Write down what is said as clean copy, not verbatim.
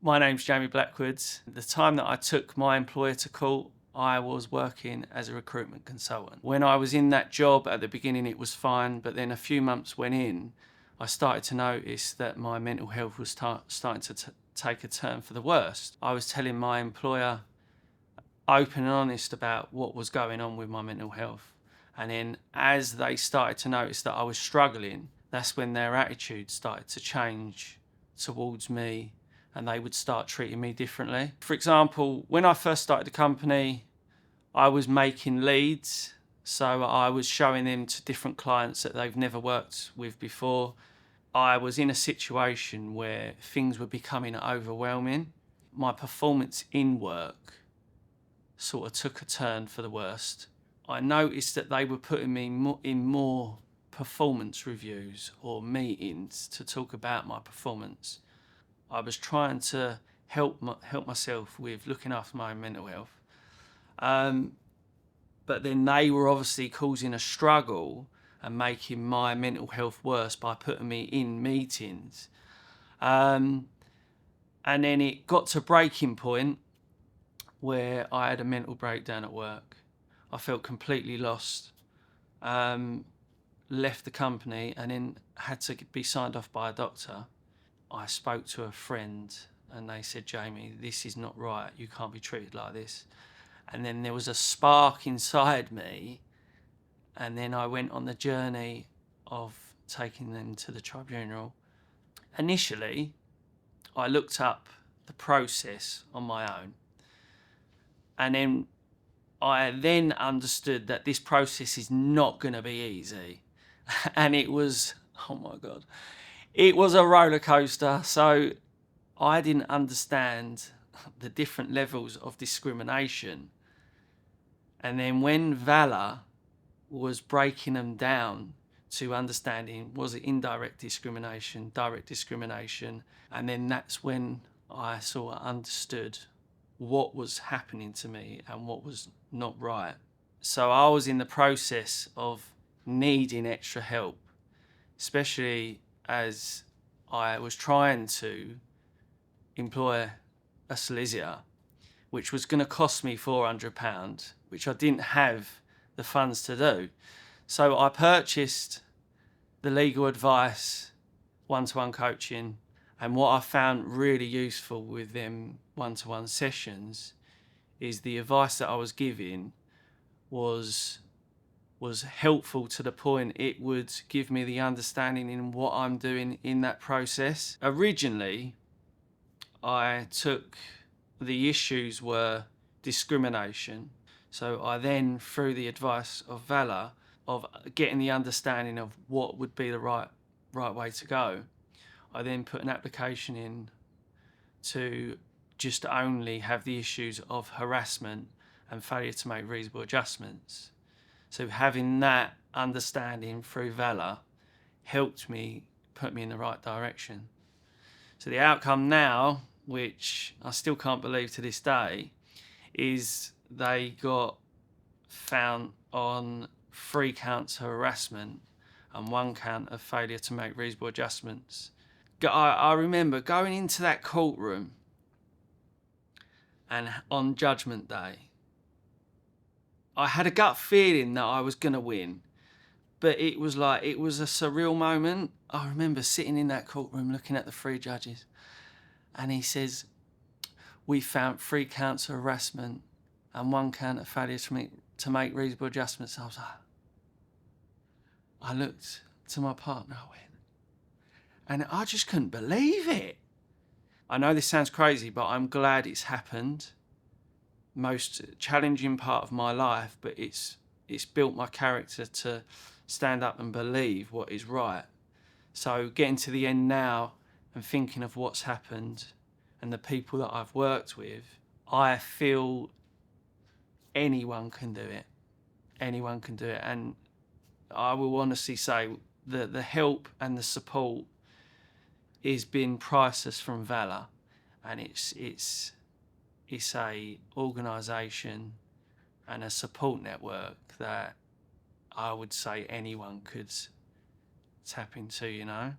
My name's Jamie Blackwood. The time that I took my employer to court, I was working as a recruitment consultant. When I was in that job at the beginning, it was fine, but then a few months went in, I started to notice that my mental health was starting to take a turn for the worst. I was telling my employer open and honest about what was going on with my mental health. And then as they started to notice that I was struggling, that's when their attitude started to change towards me, and they would start treating me differently. For example, when I first started the company, I was making leads. So I was showing them to different clients that they've never worked with before. I was in a situation where things were becoming overwhelming. My performance in work sort of took a turn for the worst. I noticed that they were putting me in more performance reviews or meetings to talk about my performance. I was trying to help myself with looking after my own mental health. But then they were obviously causing a struggle and making my mental health worse by putting me in meetings. And then it got to breaking point where I had a mental breakdown at work. I felt completely lost, left the company, and then had to be signed off by a doctor. I spoke to a friend and they said, Jamie, this is not right. You can't be treated like this. And then there was a spark inside me. And then I went on the journey of taking them to the tribunal. Initially, I looked up the process on my own. And then I understood that this process is not going to be easy. And it was, oh my God, it was a roller coaster. So I didn't understand the different levels of discrimination. And then when Valla was breaking them down to understanding, was it indirect discrimination, direct discrimination? And then that's when I sort of understood what was happening to me and what was not right. So I was in the process of needing extra help, especially as I was trying to employ a solicitor, which was going to cost me £400, which I didn't have the funds to do. So I purchased the legal advice, one-to-one coaching, and what I found really useful with them one-to-one sessions is the advice that I was giving was helpful to the point it would give me the understanding in what I'm doing in that process. Originally, I took the issues were discrimination. So I then, through the advice of Valla, of getting the understanding of what would be the right way to go, I then put an application in to just only have the issues of harassment and failure to make reasonable adjustments. So having that understanding through Valla helped me, put me in the right direction. So the outcome now, which I still can't believe to this day, is they got found on 3 counts of harassment and 1 count of failure to make reasonable adjustments. I remember going into that courtroom and on Judgment Day, I had a gut feeling that I was going to win, but it was a surreal moment. I remember sitting in that courtroom looking at the 3 judges, and he says, we found 3 counts of harassment and 1 count of failure to make reasonable adjustments. I looked to my partner, and I just couldn't believe it. I know this sounds crazy, but I'm glad it's happened. Most challenging part of my life, but it's built my character to stand up and believe what is right. So getting to the end now and thinking of what's happened and the people that I've worked with, I feel anyone can do it. Anyone can do it. And I will honestly say that the help and the support has been priceless from Valla, and it's a organisation and a support network that I would say anyone could tap into, you know.